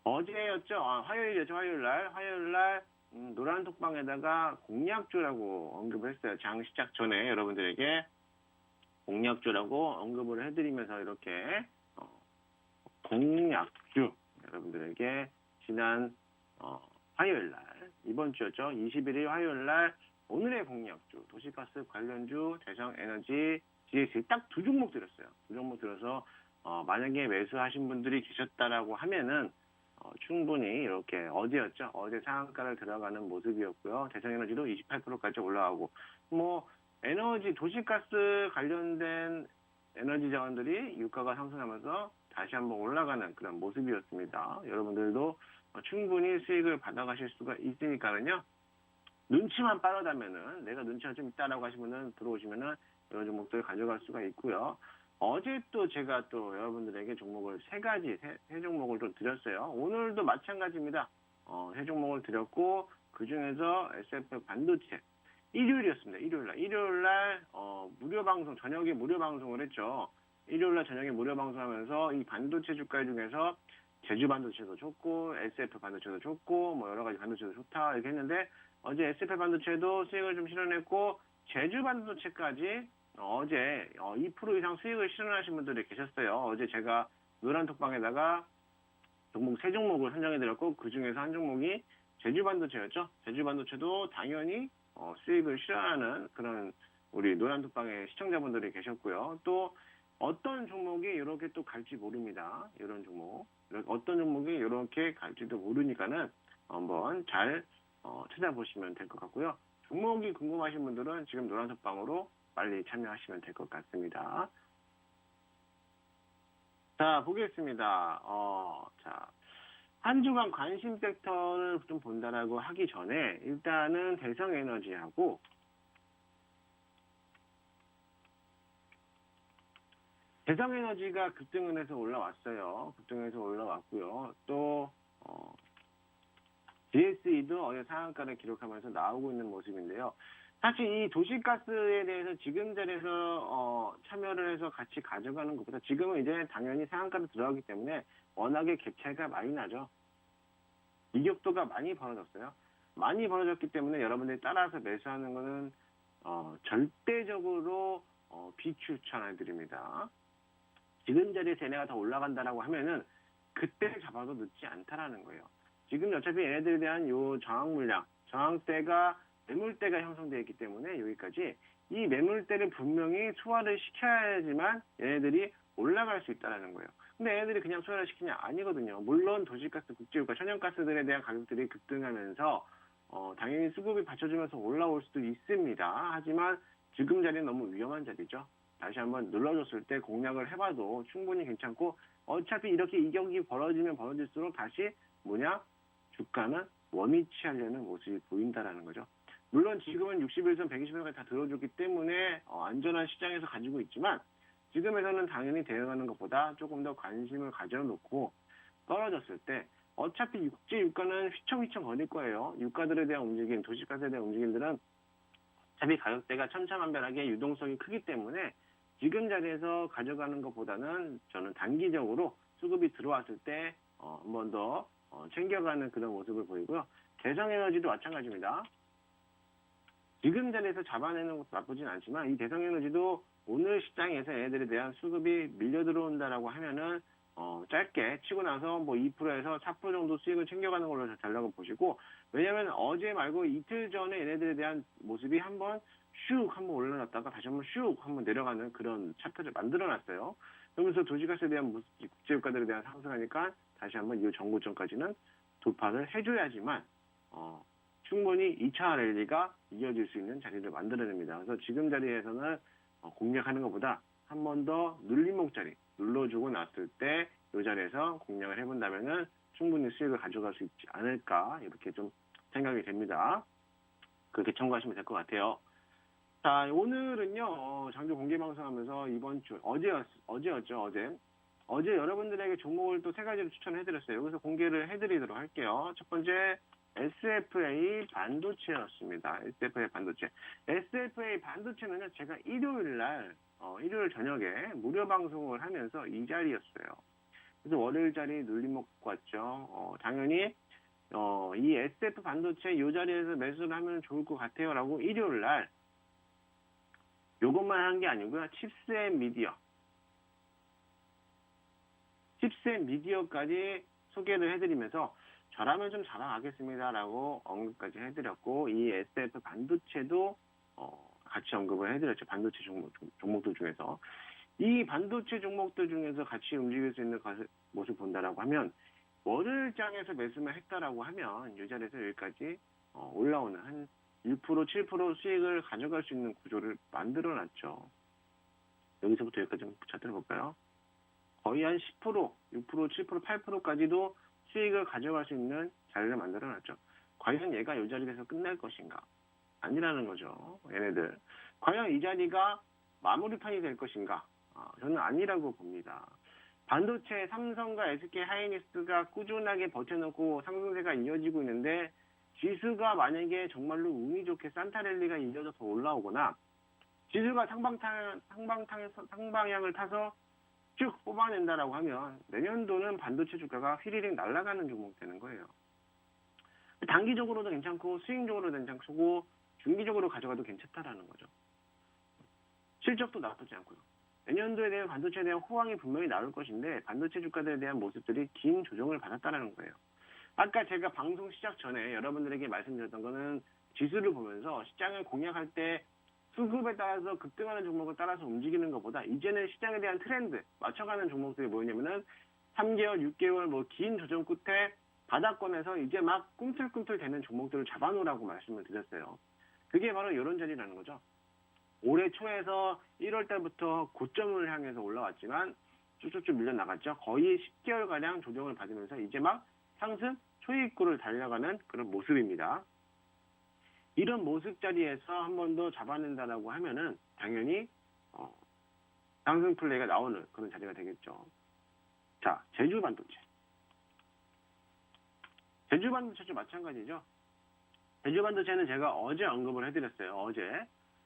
Speaker 1: 어제였죠. 화요일이었죠. 화요일날 노란톡방에다가 공략주라고 언급을 했어요. 장 시작 전에 여러분들에게 공략주라고 언급을 해드리면서 이렇게 공략주 여러분들에게 지난 화요일날 이번 주였죠. 21일 화요일날 오늘의 공략주 도시가스 관련주 대성에너지 GS 딱 두 종목 드렸어요. 두 종목 들어서 만약에 매수하신 분들이 계셨다라고 하면은 충분히 이렇게 어제였죠. 어제 상한가를 들어가는 모습이었고요. 대성에너지도 28%까지 올라가고 에너지 도시가스 관련된 에너지 자원들이 유가가 상승하면서 다시 한번 올라가는 그런 모습이었습니다. 여러분들도 충분히 수익을 받아가실 수가 있으니까는요. 눈치만 빠르다면은 내가 눈치가 좀 있다라고 하시면은 들어오시면은 이런 종목들 가져갈 수가 있고요. 어제 또 제가 또 여러분들에게 종목을 세 종목을 좀 드렸어요. 오늘도 마찬가지입니다. 세 종목을 드렸고 그 중에서 SF 반도체 일요일이었습니다. 일요일날 무료 방송 저녁에 무료 방송을 했죠. 일요일날 저녁에 무료 방송하면서 이 반도체 주가 중에서 제주 반도체도 좋고 SF 반도체도 좋고 여러 가지 반도체도 좋다 이렇게 했는데 어제 SF 반도체도 수익을 좀 실현했고 제주 반도체까지 어제 2% 이상 수익을 실현하신 분들이 계셨어요. 어제 제가 노란 톡방에다가 종목 3종목을 선정해드렸고 그 중에서 한 종목이 제주 반도체였죠. 제주 반도체도 당연히 수익을 실현하는 그런 우리 노란 톡방의 시청자분들이 계셨고요. 또 어떤 종목이 이렇게 또 갈지 모릅니다. 이런 종목. 어떤 종목이 이렇게 갈지도 모르니까는 한번 잘 찾아보시면 될 것 같고요. 종목이 궁금하신 분들은 지금 노란 톡방으로 빨리 참여하시면 될 것 같습니다. 자, 보겠습니다. 자, 한 주간 관심 섹터를 좀 본다라고 하기 전에 일단은 대성에너지하고 대성에너지가 급등을 해서 올라왔어요. 급등해서 올라왔고요. 또 DSE도 어제 상한가를 기록하면서 나오고 있는 모습인데요. 사실 이 도시가스에 대해서 지금 자리에서 참여를 해서 같이 가져가는 것보다 지금은 이제 당연히 상한가로 들어가기 때문에 워낙에 갭 차이가 많이 나죠. 이격도가 많이 벌어졌어요. 많이 벌어졌기 때문에 여러분들이 따라서 매수하는 거는 절대적으로 비추천해드립니다. 지금 자리에서 얘네가 더 올라간다라고 하면은 그때 잡아도 늦지 않다라는 거예요. 지금 어차피 얘네들에 대한 요 저항 물량, 저항대가 매물대가 형성되어 있기 때문에 여기까지 이 매물대를 분명히 소화를 시켜야지만 얘네들이 올라갈 수 있다는 거예요. 근데 얘네들이 그냥 소화를 시키냐? 아니거든요. 물론 도시가스, 국제유가, 천연가스들에 대한 가격들이 급등하면서 당연히 수급이 받쳐주면서 올라올 수도 있습니다. 하지만 지금 자리는 너무 위험한 자리죠. 다시 한번 눌러줬을 때 공략을 해봐도 충분히 괜찮고 어차피 이렇게 이격이 벌어지면 벌어질수록 다시 주가는 워미치하려는 모습이 보인다라는 거죠. 물론 지금은 61선, 120선까지 다 들어줬기 때문에 안전한 시장에서 가지고 있지만 지금에서는 당연히 대응하는 것보다 조금 더 관심을 가져놓고 떨어졌을 때 어차피 국제 유가는 휘청휘청 거릴 거예요. 유가들에 대한 움직임, 도시가스에 대한 움직임들은 어차피 가격대가 천차만별하게 유동성이 크기 때문에 지금 자리에서 가져가는 것보다는 저는 단기적으로 수급이 들어왔을 때 한 번 더 챙겨가는 그런 모습을 보이고요. 대성에너지도 마찬가지입니다. 지금 자리에서 잡아내는 것도 나쁘진 않지만 이 대성에너지도 오늘 시장에서 얘네들에 대한 수급이 밀려 들어온다라고 하면은 짧게 치고 나서 뭐 2%에서 4% 정도 수익을 챙겨가는 걸로 달라고 보시고, 왜냐면 어제 말고 이틀 전에 얘네들에 대한 모습이 한번 한번 올라갔다가 다시 한번 한번 내려가는 그런 차트를 만들어 놨어요. 그러면서 도시가스에 대한 국제유가들에 대한 상승하니까 다시 한번 이 정고점까지는 돌파를 해줘야지만 충분히 2차 랠리가 이어질 수 있는 자리를 만들어냅니다. 그래서 지금 자리에서는 공략하는 것보다 한 번 더 눌림목 자리 눌러주고 났을 때 이 자리에서 공략을 해본다면은 충분히 수익을 가져갈 수 있지 않을까 이렇게 좀 생각이 됩니다. 그렇게 참고하시면 될 것 같아요. 자, 오늘은요 장주 공개 방송하면서 이번 주 어제였죠. 어제 여러분들에게 종목을 또 3가지를 추천해드렸어요. 여기서 공개를 해드리도록 할게요. 첫 번째 SFA 반도체였습니다. SFA 반도체. SFA 반도체는요, 제가 일요일 저녁에 무료 방송을 하면서 이 자리였어요. 그래서 월요일 자리 눌림목 왔죠. 당연히, 이 SF 반도체 이 자리에서 매수를 하면 좋을 것 같아요. 라고 일요일 날, 요것만 한 게 아니고요. 칩셋 미디어까지 소개를 해드리면서 저라면 좀 자랑하겠습니다라고 언급까지 해드렸고, 이 SF 반도체도 같이 언급을 해드렸죠. 반도체 종목들 중에서. 이 반도체 종목들 중에서 같이 움직일 수 있는 모습 본다라고 하면 월요일장에서 매수만 했다라고 하면 이 자리에서 여기까지 올라오는 한 6%, 7% 수익을 가져갈 수 있는 구조를 만들어놨죠. 여기서부터 여기까지 한번 찾아볼까요? 거의 한 10%, 6%, 7%, 8%까지도 수익을 가져갈 수 있는 자리를 만들어놨죠. 과연 얘가 이 자리에서 끝날 것인가? 아니라는 거죠. 얘네들. 과연 이 자리가 마무리판이 될 것인가? 저는 아니라고 봅니다. 반도체 삼성과 SK 하이닉스가 꾸준하게 버텨놓고 상승세가 이어지고 있는데 지수가 만약에 정말로 운이 좋게 산타랠리가 이어져서 올라오거나 지수가 상방향을 타서 쭉 뽑아낸다라고 하면 내년도는 반도체 주가가 휘리릭 날아가는 종목 되는 거예요. 단기적으로도 괜찮고 수익적으로도 괜찮고 중기적으로 가져가도 괜찮다라는 거죠. 실적도 나쁘지 않고요. 내년도에 대한 반도체에 대한 호황이 분명히 나올 것인데 반도체 주가들에 대한 모습들이 긴 조정을 받았다는 거예요. 아까 제가 방송 시작 전에 여러분들에게 말씀드렸던 거는 지수를 보면서 시장을 공략할 때 수급에 따라서 급등하는 종목을 따라서 움직이는 것보다 이제는 시장에 대한 트렌드 맞춰가는 종목들이 뭐냐면은 3개월, 6개월 뭐 긴 조정 끝에 바닥권에서 이제 막 꿈틀꿈틀 되는 종목들을 잡아놓으라고 말씀을 드렸어요. 그게 바로 이런 자리라는 거죠. 올해 초에서 1월 달부터 고점을 향해서 올라왔지만 쭉쭉쭉 밀려나갔죠. 거의 10개월가량 조정을 받으면서 이제 막 상승 초입구를 달려가는 그런 모습입니다. 이런 모습 자리에서 한 번 더 잡아낸다라고 하면은 당연히 상승 플레이가 나오는 그런 자리가 되겠죠. 자, 제주 반도체. 제주 반도체도 마찬가지죠. 제주 반도체는 제가 어제 언급을 해드렸어요.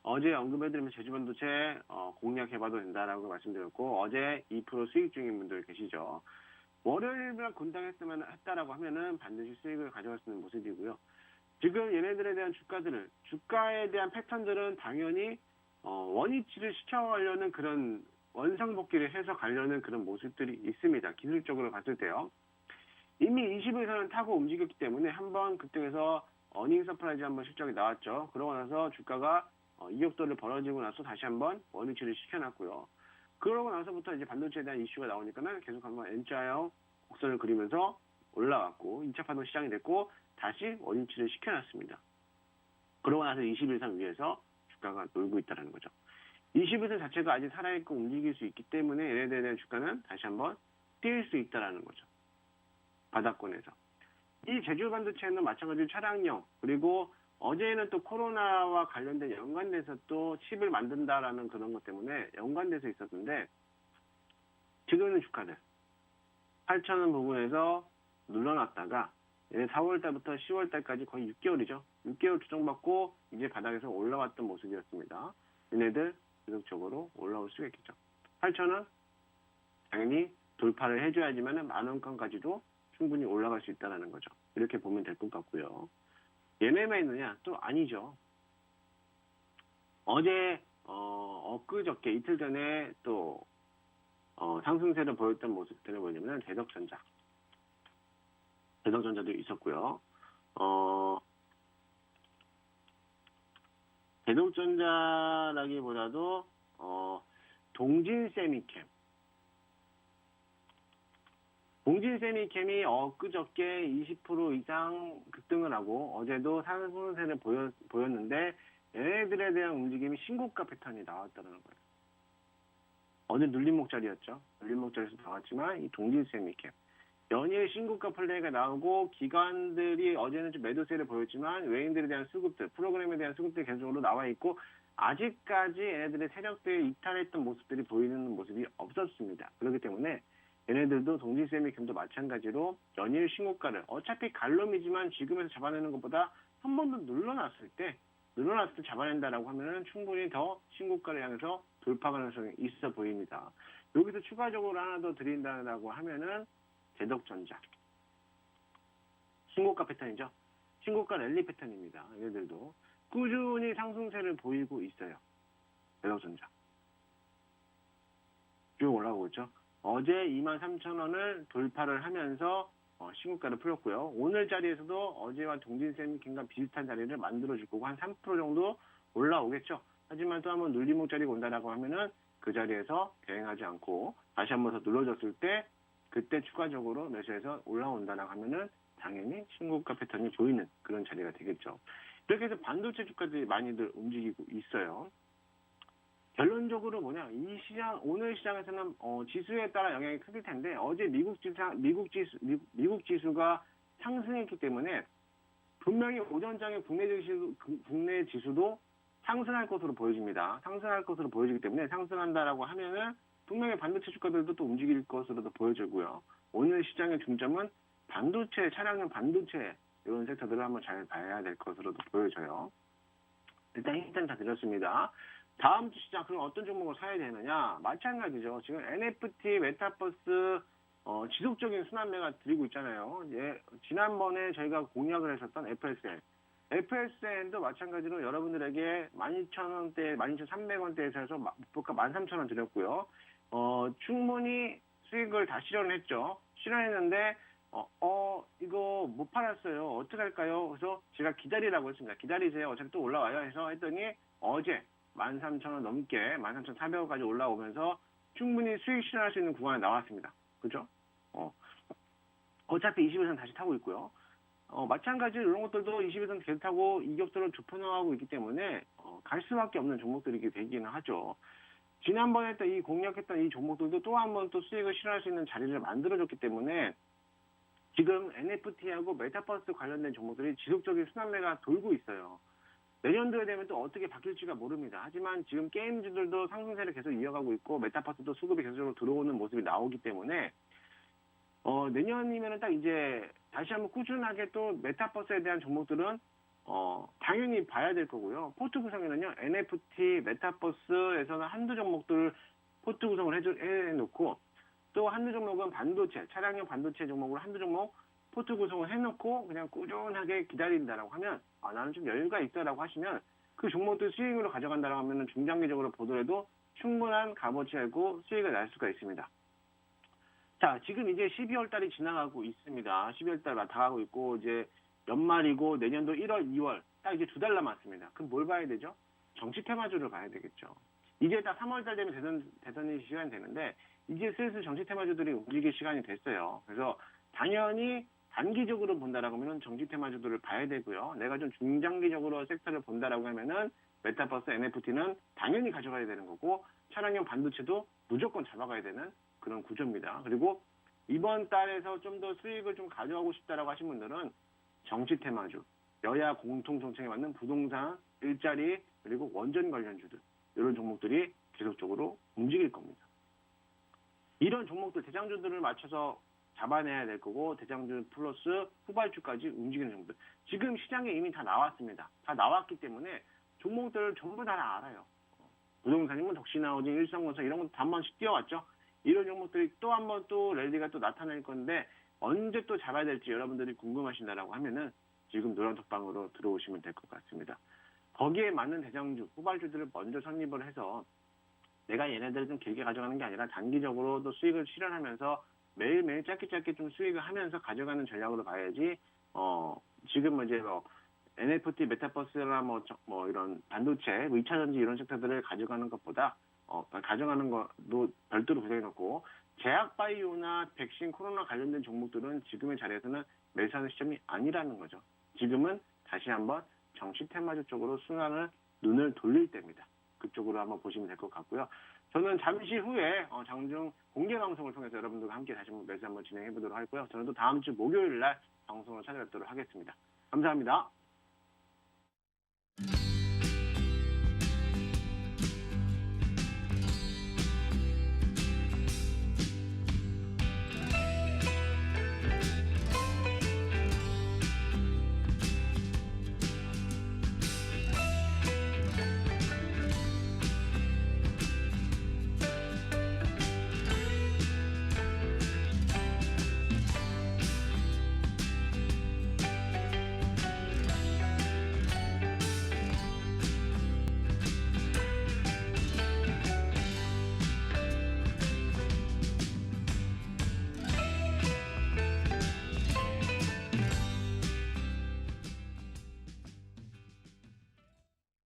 Speaker 1: 어제 언급해드리면서 제주 반도체 공략해봐도 된다라고 말씀드렸고 어제 2% 수익 중인 분들 계시죠. 월요일날 권당했다라고 하면은 반드시 수익을 가져갈 수 있는 모습이고요. 지금 얘네들에 대한 주가에 대한 패턴들은 당연히 원위치를 시켜가려는 그런 원상복귀를 해서 가려는 그런 모습들이 있습니다. 기술적으로 봤을 때요. 이미 20일선을 타고 움직였기 때문에 한번 그쪽에서 어닝 서프라이즈 한번 실적이 나왔죠. 그러고 나서 주가가 이격도를 벌어지고 나서 다시 한번 원위치를 시켜놨고요. 그러고 나서부터 이제 반도체에 대한 이슈가 나오니까는 계속 한번 N자형 곡선을 그리면서 올라왔고 2차 파동 시장이 됐고 다시 원위치를 시켜놨습니다. 그러고 나서 20일선 위에서 주가가 놀고 있다는 거죠. 20일선 자체가 아직 살아있고 움직일 수 있기 때문에 얘네들에 대한 주가는 다시 한번 뛸 수 있다는 거죠. 바닥권에서. 이 제주 반도체는 마찬가지로 차량용 그리고 어제는 또 코로나와 관련된 연관돼서 또 칩을 만든다라는 그런 것 때문에 연관돼서 있었는데 지금은 주가들 8,000원 부분에서 눌러놨다가 4월달부터 10월달까지 거의 6개월이죠. 6개월 조정받고 이제 바닥에서 올라왔던 모습이었습니다. 얘네들 계속적으로 올라올 수가 있겠죠. 8,000원 당연히 돌파를 해줘야지만 만원권까지도 충분히 올라갈 수 있다는 거죠. 이렇게 보면 될 것 같고요. 얘네만 있느냐? 또 아니죠. 어제 엊그저께 이틀 전에 또 상승세를 보였던 모습들은 뭐냐면 대덕전자도 있었고요. 대덕전자라기보다도 동진세미캠이 엊그저께 20% 이상 급등을 하고 어제도 상승세를 보였는데 얘네들에 대한 움직임이 신고가 패턴이 나왔다는 거예요. 어제 눌림목자리였죠. 눌림목자리에서 나왔지만 이 동진세미캠 연일 신고가 플레이가 나오고 기관들이 어제는 좀 매도세를 보였지만 외인들에 대한 수급들, 프로그램에 대한 수급들이 계속적으로 나와 있고 아직까지 얘네들의 세력들이 이탈했던 모습들이 보이는 모습이 없었습니다. 그렇기 때문에 얘네들도 동진세미캠도 마찬가지로 연일 신고가를 어차피 갈놈이지만 지금에서 잡아내는 것보다 한 번 더 눌러놨을 때 잡아낸다라고 하면은 충분히 더 신고가를 향해서 돌파 가능성이 있어 보입니다. 여기서 추가적으로 하나 더 드린다라고 하면은 대덕전자 신고가 패턴이죠. 신고가 랠리 패턴입니다. 얘네들도 꾸준히 상승세를 보이고 있어요. 대덕전자 쭉 올라오고 있죠. 어제 23,000원을 돌파를 하면서 신고가를 풀었고요. 오늘 자리에서도 어제와 동진세미캠과 비슷한 자리를 만들어줄 거고 한 3% 정도 올라오겠죠. 하지만 또 한번 눌림목 자리가 온다라고 하면은 그 자리에서 대응하지 않고 다시 한번 더 눌러줬을 때 그때 추가적으로 매수해서 올라온다라고 하면은 당연히 신고가 패턴이 보이는 그런 자리가 되겠죠. 이렇게 해서 반도체 주가들이 많이들 움직이고 있어요. 결론적으로 뭐냐, 오늘 시장에서는 지수에 따라 영향이 크길 텐데 어제 미국 지수가 상승했기 때문에 분명히 오전장에 국내 지수도 상승할 것으로 보여집니다. 상승할 것으로 보여지기 때문에 상승한다라고 하면은 분명히 반도체 주가들도 또 움직일 것으로도 보여지고요. 오늘 시장의 중점은 반도체, 차량용 반도체 이런 섹터들을 한번 잘 봐야 될 것으로도 보여져요. 일단 힌트는 다 드렸습니다. 다음 주 시장 그럼 어떤 종목을 사야 되느냐? 마찬가지죠. 지금 NFT, 메타버스 지속적인 순환매가 드리고 있잖아요. 예, 지난번에 저희가 공략을 했었던 FSL. FSN도 마찬가지로 여러분들에게 12,000원대, 12,300원대에서 해서 목표가 13,000원 드렸고요. 충분히 수익을 다 실현했죠. 실현했는데, 이거 못 팔았어요. 어떡할까요? 그래서 제가 기다리라고 했습니다. 기다리세요. 어차피 또 올라와요. 해서 했더니 어제 13,000원 넘게 13,400원까지 올라오면서 충분히 수익 실현할 수 있는 구간에 나왔습니다. 그죠? 어차피 21선 다시 타고 있고요. 마찬가지로 이런 것들도 21선 계속 타고 이격도를 좁혀나가고 있기 때문에 갈 수밖에 없는 종목들이 되기는 하죠. 지난번에 했던 이 공략했던 이 종목들도 또 한 번 또 수익을 실현할 수 있는 자리를 만들어줬기 때문에 지금 NFT하고 메타버스 관련된 종목들이 지속적인 순환매가 돌고 있어요. 내년도에 되면 또 어떻게 바뀔지가 모릅니다. 하지만 지금 게임주들도 상승세를 계속 이어가고 있고 메타버스도 수급이 계속적으로 들어오는 모습이 나오기 때문에 내년이면은 딱 이제 다시 한번 꾸준하게 또 메타버스에 대한 종목들은 당연히 봐야 될 거고요. 포트 구성에는요, NFT, 메타버스에서는 한두 종목들을 포트 구성을 해놓고, 또 한두 종목은 반도체, 차량용 반도체 종목으로 한두 종목 포트 구성을 해놓고 그냥 꾸준하게 기다린다라고 하면, 나는 좀 여유가 있다라고 하시면, 그 종목들 수익으로 가져간다라고 하면은 중장기적으로 보더라도 충분한 값어치하고 수익을 날 수가 있습니다. 자, 지금 이제 12월 달이 지나가고 있습니다. 12월 달 다가가고 있고, 이제 연말이고, 내년도 1월, 2월, 딱 이제 2달 남았습니다. 그럼 뭘 봐야 되죠? 정치 테마주를 봐야 되겠죠. 이제 딱 3월 달 되면 대선이 시간이 되는데, 이제 슬슬 정치 테마주들이 움직일 시간이 됐어요. 그래서 당연히 단기적으로 본다라고 하면은 정치 테마주들을 봐야 되고요. 내가 좀 중장기적으로 섹터를 본다라고 하면은 메타버스, NFT는 당연히 가져가야 되는 거고, 차량용 반도체도 무조건 잡아가야 되는 그런 구조입니다. 그리고 이번 달에서 좀 더 수익을 좀 가져가고 싶다라고 하신 분들은 정치 테마주, 여야 공통 정책에 맞는 부동산, 일자리, 그리고 원전 관련주들, 이런 종목들이 계속적으로 움직일 겁니다. 이런 종목들, 대장주들을 맞춰서 잡아내야 될 거고, 대장주 플러스 후발주까지 움직이는 종목들. 지금 시장에 이미 다 나왔습니다. 다 나왔기 때문에 종목들을 전부 다 알아요. 부동산이면 덕신하우징, 일성건설 이런 것도 한 번씩 뛰어왔죠. 이런 종목들이 또 한 번 또 랠리가 또 나타날 건데 언제 또 잡아야 될지 여러분들이 궁금하신다라고 하면은 지금 노란톡방으로 들어오시면 될 것 같습니다. 거기에 맞는 대장주, 후발주들을 먼저 선입을 해서 내가 얘네들을 좀 길게 가져가는 게 아니라 단기적으로 또 수익을 실현하면서 매일매일 짧게 좀 수익을 하면서 가져가는 전략으로 봐야지, 지금 이제 NFT, 메타버스나 이런 반도체, 2차전지 이런 섹터들을 가져가는 것보다 가져가는 것도 별도로 구성해놓고 제약바이오나 백신, 코로나 관련된 종목들은 지금의 자리에서는 매수하는 시점이 아니라는 거죠. 지금은 다시 한번 정치 테마주 쪽으로 눈을 돌릴 때입니다. 그쪽으로 한번 보시면 될 것 같고요. 저는 잠시 후에 장중 공개 방송을 통해서 여러분들과 함께 다시 한번 매수 한번 진행해 보도록 하고요. 저는 또 다음 주 목요일 날 방송을 찾아뵙도록 하겠습니다. 감사합니다.